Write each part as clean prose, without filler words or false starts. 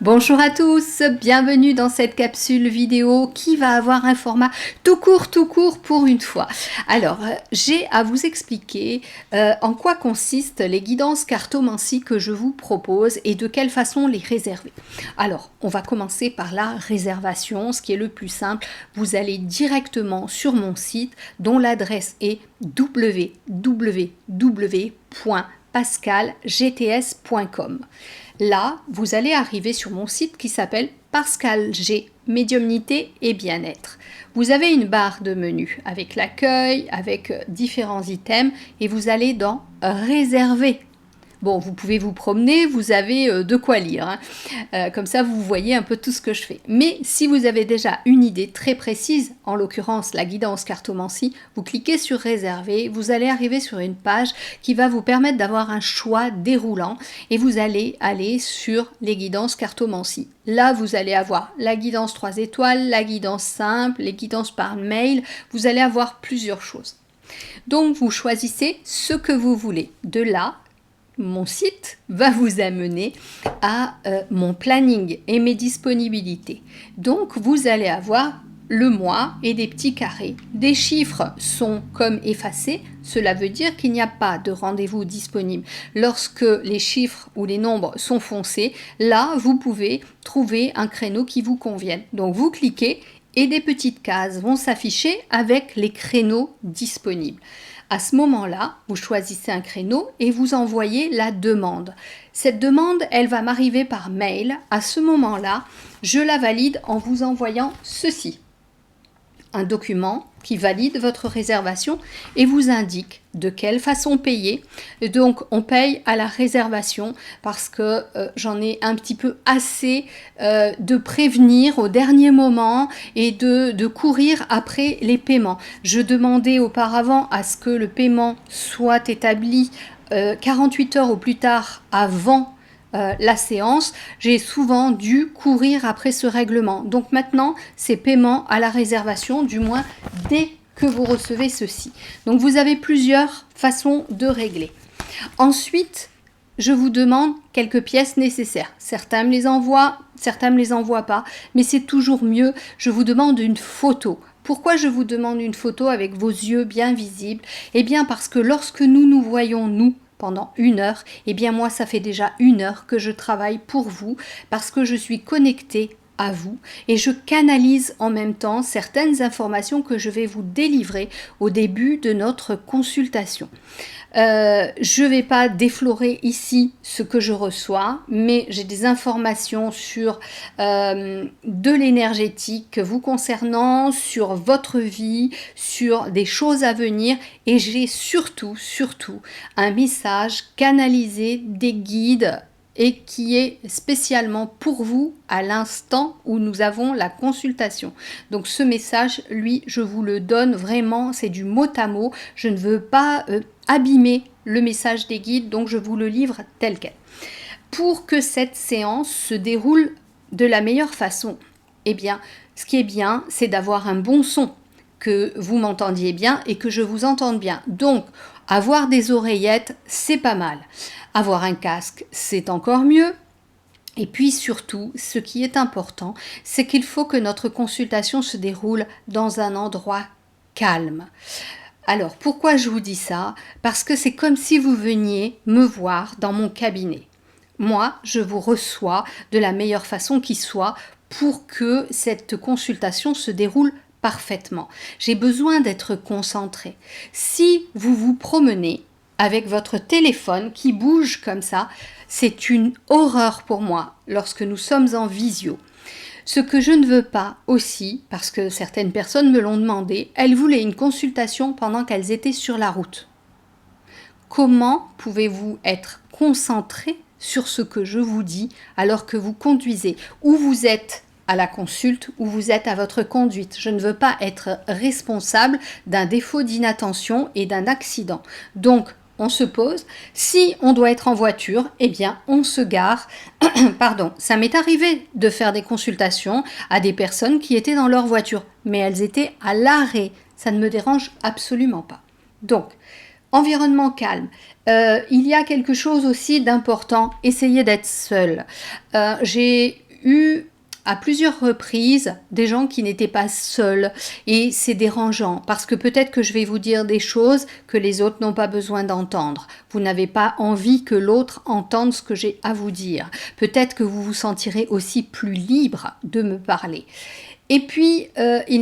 Bonjour à tous, bienvenue dans cette capsule vidéo qui va avoir un format tout court pour une fois. Alors, j'ai à vous expliquer en quoi consistent les guidances cartomancie que je vous propose et de quelle façon les réserver. Alors, on va commencer par la réservation, ce qui est le plus simple. Vous allez directement sur mon site dont l'adresse est www.pascalgts.com. Là, vous allez arriver sur mon site qui s'appelle Pascal G, médiumnité et bien-être. Vous avez une barre de menu avec l'accueil, avec différents items et vous allez dans réserver. Bon, vous pouvez vous promener, vous avez de quoi lire. Comme ça, vous voyez un peu tout ce que je fais. Mais si vous avez déjà une idée très précise, en l'occurrence la guidance cartomancie, vous cliquez sur réserver, vous allez arriver sur une page qui va vous permettre d'avoir un choix déroulant et vous allez aller sur les guidances cartomancie. Là, vous allez avoir la guidance 3 étoiles, la guidance simple, les guidances par mail, vous allez avoir plusieurs choses. Donc, vous choisissez ce que vous voulez. De là, mon site va vous amener à mon planning et mes disponibilités. Donc, vous allez avoir le mois et des petits carrés. Des chiffres sont comme effacés, cela veut dire qu'il n'y a pas de rendez-vous disponible. Lorsque les chiffres ou les nombres sont foncés, là, vous pouvez trouver un créneau qui vous convienne. Donc, vous cliquez et des petites cases vont s'afficher avec les créneaux disponibles. À ce moment-là, vous choisissez un créneau et vous envoyez la demande. Cette demande, elle va m'arriver par mail. À ce moment-là, je la valide en vous envoyant ceci. Un document qui valide votre réservation et vous indique de quelle façon payer. Et donc, on paye à la réservation parce que j'en ai un petit peu assez de prévenir au dernier moment et de courir après les paiements. Je demandais auparavant à ce que le paiement soit établi 48 heures au plus tard avant la séance, j'ai souvent dû courir après ce règlement. Donc maintenant, c'est paiement à la réservation, du moins dès que vous recevez ceci. Donc vous avez plusieurs façons de régler. Ensuite, je vous demande quelques pièces nécessaires. Certains me les envoient, certains ne me les envoient pas, mais c'est toujours mieux. Je vous demande une photo. Pourquoi je vous demande une photo avec vos yeux bien visibles? Eh bien parce que lorsque nous nous voyons, nous, pendant 1 heure, eh bien moi ça fait déjà 1 heure que je travaille pour vous parce que je suis connectée à vous et je canalise en même temps certaines informations que je vais vous délivrer au début de notre consultation. Je ne vais pas déflorer ici ce que je reçois, mais j'ai des informations sur de l'énergétique vous concernant, sur votre vie, sur des choses à venir et j'ai surtout un message canalisé des guides et qui est spécialement pour vous à l'instant où nous avons la consultation. Donc ce message, lui, je vous le donne vraiment, c'est du mot à mot. Je ne veux pas abîmer le message des guides, donc je vous le livre tel quel. Pour que cette séance se déroule de la meilleure façon, eh bien, ce qui est bien, c'est d'avoir un bon son, que vous m'entendiez bien et que je vous entende bien. Donc, avoir des oreillettes, c'est pas mal. Avoir un casque, c'est encore mieux. Et puis surtout, ce qui est important, c'est qu'il faut que notre consultation se déroule dans un endroit calme. Alors, pourquoi je vous dis ça? Parce que c'est comme si vous veniez me voir dans mon cabinet. Moi, je vous reçois de la meilleure façon qui soit pour que cette consultation se déroule parfaitement. J'ai besoin d'être concentrée. Si vous vous promenez avec votre téléphone qui bouge comme ça, c'est une horreur pour moi lorsque nous sommes en visio. Ce que je ne veux pas aussi, parce que certaines personnes me l'ont demandé, elles voulaient une consultation pendant qu'elles étaient sur la route. Comment pouvez-vous être concentré sur ce que je vous dis alors que vous conduisez? Ou vous êtes à la consulte ou vous êtes à votre conduite. Je ne veux pas être responsable d'un défaut d'inattention et d'un accident. Donc, on se pose. Si on doit être en voiture, eh bien, on se gare. Pardon, ça m'est arrivé de faire des consultations à des personnes qui étaient dans leur voiture, mais elles étaient à l'arrêt. Ça ne me dérange absolument pas. Donc, environnement calme. Il y a quelque chose aussi d'important, essayez d'être seul. J'ai eu à plusieurs reprises des gens qui n'étaient pas seuls et c'est dérangeant parce que peut-être que je vais vous dire des choses que les autres n'ont pas besoin d'entendre. Vous n'avez pas envie que l'autre entende ce que j'ai à vous dire. Peut-être que vous vous sentirez aussi plus libre de me parler. Et puis,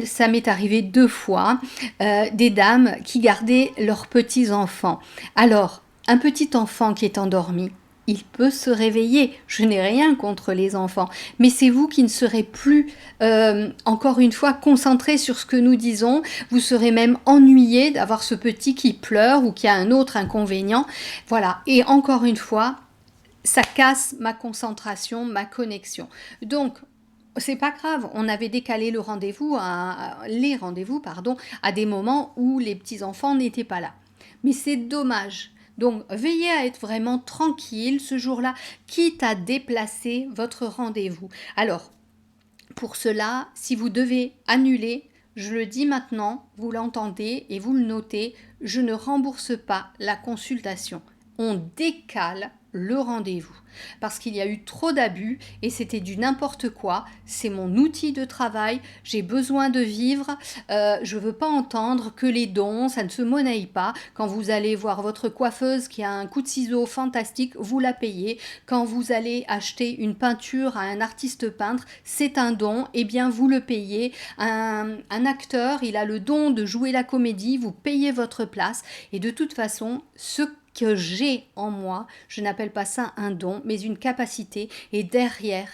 ça m'est arrivé 2 fois, des dames qui gardaient leurs petits-enfants. Alors, un petit enfant qui est endormi, il peut se réveiller. Je n'ai rien contre les enfants, mais c'est vous qui ne serez plus, encore une fois, concentré sur ce que nous disons. Vous serez même ennuyé d'avoir ce petit qui pleure ou qui a un autre inconvénient. Voilà, et encore une fois, ça casse ma concentration, ma connexion. Donc, c'est pas grave, on avait décalé les rendez-vous, à des moments où les petits-enfants n'étaient pas là. Mais c'est dommage. Donc, veillez à être vraiment tranquille ce jour-là, quitte à déplacer votre rendez-vous. Alors, pour cela, si vous devez annuler, je le dis maintenant, vous l'entendez et vous le notez, je ne rembourse pas la consultation. On décale le rendez-vous parce qu'il y a eu trop d'abus et c'était du n'importe quoi. C'est mon outil de travail, j'ai besoin de vivre, je veux pas entendre que les dons, ça ne se monnaie pas. Quand vous allez voir votre coiffeuse qui a un coup de ciseau fantastique, vous la payez. Quand vous allez acheter une peinture à un artiste peintre, c'est un don, et bien vous le payez. Un acteur, il a le don de jouer la comédie, vous payez votre place et de toute façon, ce que j'ai en moi, je n'appelle pas ça un don, mais une capacité. Et derrière,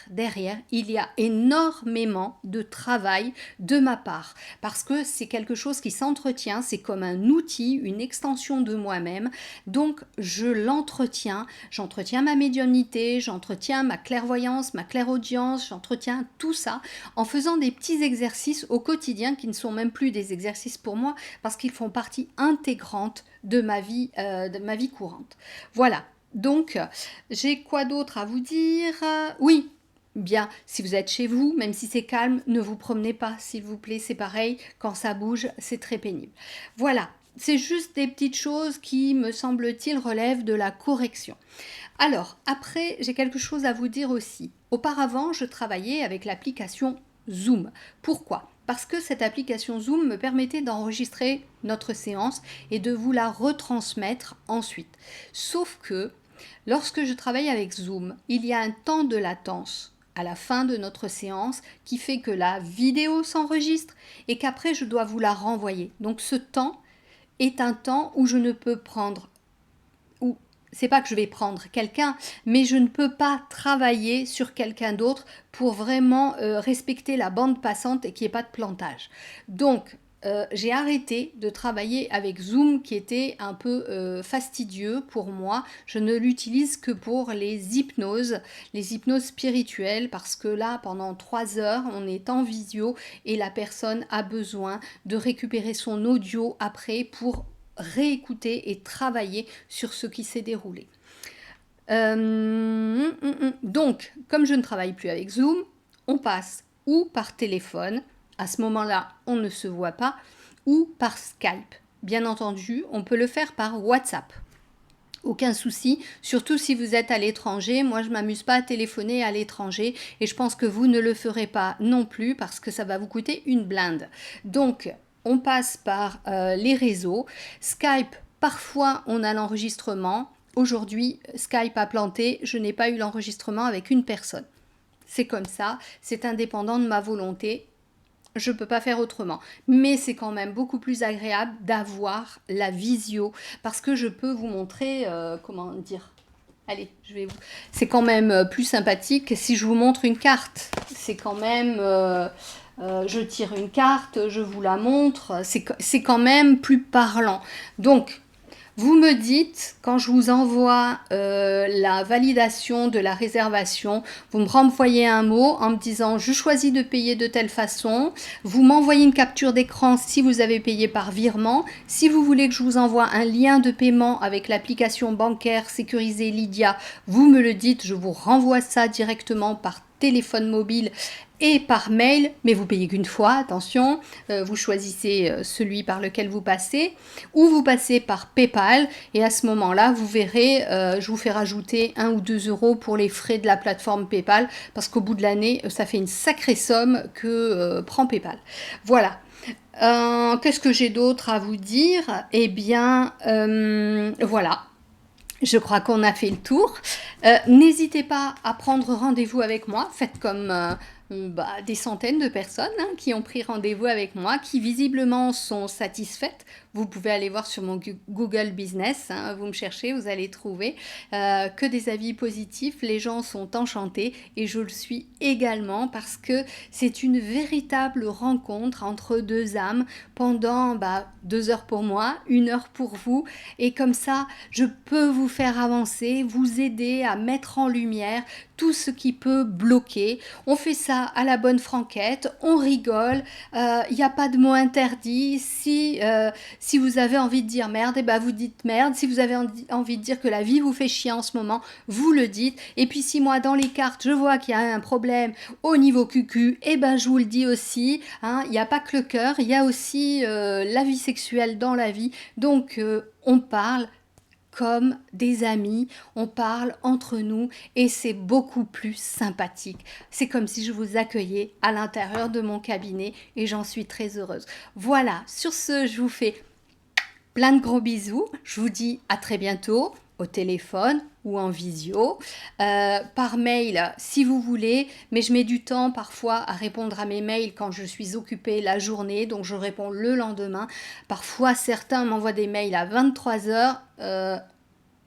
il y a énormément de travail de ma part. Parce que c'est quelque chose qui s'entretient, c'est comme un outil, une extension de moi-même. Donc, je l'entretiens. J'entretiens ma médiumnité, j'entretiens ma clairvoyance, ma clairaudience, j'entretiens tout ça en faisant des petits exercices au quotidien qui ne sont même plus des exercices pour moi parce qu'ils font partie intégrante de ma vie courante. Voilà, donc j'ai quoi d'autre à vous dire? Oui, bien, si vous êtes chez vous, même si c'est calme, ne vous promenez pas, s'il vous plaît, c'est pareil, quand ça bouge, c'est très pénible. Voilà, c'est juste des petites choses qui, me semble-t-il, relèvent de la correction. Alors, après, j'ai quelque chose à vous dire aussi. Auparavant, je travaillais avec l'application Zoom. Pourquoi ? Parce que cette application Zoom me permettait d'enregistrer notre séance et de vous la retransmettre ensuite. Sauf que lorsque je travaille avec Zoom, il y a un temps de latence à la fin de notre séance qui fait que la vidéo s'enregistre et qu'après je dois vous la renvoyer. Donc ce temps est un temps où je ne peux prendre, c'est pas que je vais prendre quelqu'un, mais je ne peux pas travailler sur quelqu'un d'autre pour vraiment respecter la bande passante et qu'il n'y ait pas de plantage. Donc, j'ai arrêté de travailler avec Zoom qui était un peu fastidieux pour moi. Je ne l'utilise que pour les hypnoses spirituelles, parce que là, pendant 3 heures, on est en visio et la personne a besoin de récupérer son audio après pour réécouter et travailler sur ce qui s'est déroulé. Donc, comme je ne travaille plus avec Zoom, on passe ou par téléphone, à ce moment-là, on ne se voit pas, ou par Skype. Bien entendu, on peut le faire par WhatsApp. Aucun souci, surtout si vous êtes à l'étranger. Moi, je ne m'amuse pas à téléphoner à l'étranger et je pense que vous ne le ferez pas non plus parce que ça va vous coûter une blinde. Donc, on passe par les réseaux. Skype, parfois, on a l'enregistrement. Aujourd'hui, Skype a planté. Je n'ai pas eu l'enregistrement avec une personne. C'est comme ça. C'est indépendant de ma volonté. Je ne peux pas faire autrement. Mais c'est quand même beaucoup plus agréable d'avoir la visio parce que je peux vous montrer, comment dire... Allez, c'est quand même plus sympathique si je vous montre une carte. C'est quand même... je tire une carte, je vous la montre, c'est quand même plus parlant. Donc, vous me dites, quand je vous envoie la validation de la réservation, vous me renvoyez un mot en me disant « je choisis de payer de telle façon ». Vous m'envoyez une capture d'écran si vous avez payé par virement. Si vous voulez que je vous envoie un lien de paiement avec l'application bancaire sécurisée Lydia, vous me le dites, je vous renvoie ça directement par téléphone mobile et par mail, mais vous payez qu'une fois, attention, vous choisissez celui par lequel vous passez, ou vous passez par PayPal, et à ce moment-là, vous verrez, je vous fais rajouter 1 ou 2 euros pour les frais de la plateforme PayPal, parce qu'au bout de l'année, ça fait une sacrée somme que prend PayPal. Voilà. Qu'est-ce que j'ai d'autre à vous dire? Eh bien, voilà. Je crois qu'on a fait le tour. N'hésitez pas à prendre rendez-vous avec moi. Faites comme des centaines de personnes qui ont pris rendez-vous avec moi, qui visiblement sont satisfaites. Vous pouvez aller voir sur mon Google Business, vous me cherchez, vous allez trouver que des avis positifs. Les gens sont enchantés et je le suis également parce que c'est une véritable rencontre entre deux âmes pendant 2 heures pour moi, 1 heure pour vous. Et comme ça, je peux vous faire avancer, vous aider à mettre en lumière tout ce qui peut bloquer. On fait ça à la bonne franquette, on rigole, il n'y a pas de mots interdits. Si vous avez envie de dire merde, et vous dites merde. Si vous avez envie de dire que la vie vous fait chier en ce moment, vous le dites. Et puis si moi dans les cartes je vois qu'il y a un problème au niveau cucu, je vous le dis aussi. Il n'y a pas que le cœur, il y a aussi la vie sexuelle dans la vie. Donc on parle comme des amis, on parle entre nous et c'est beaucoup plus sympathique. C'est comme si je vous accueillais à l'intérieur de mon cabinet et j'en suis très heureuse. Voilà, sur ce, je vous fais plein de gros bisous. Je vous dis à très bientôt au téléphone ou en visio, par mail si vous voulez, mais je mets du temps parfois à répondre à mes mails quand je suis occupée la journée, donc je réponds le lendemain. Parfois certains m'envoient des mails à 23h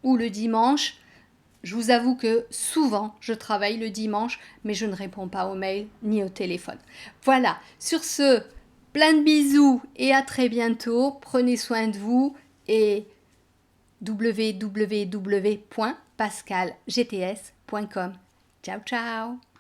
ou le dimanche. Je vous avoue que souvent je travaille le dimanche, mais je ne réponds pas aux mails ni au téléphone. Voilà, sur ce, plein de bisous et à très bientôt. Prenez soin de vous et www.pascalgts.com. Ciao, ciao!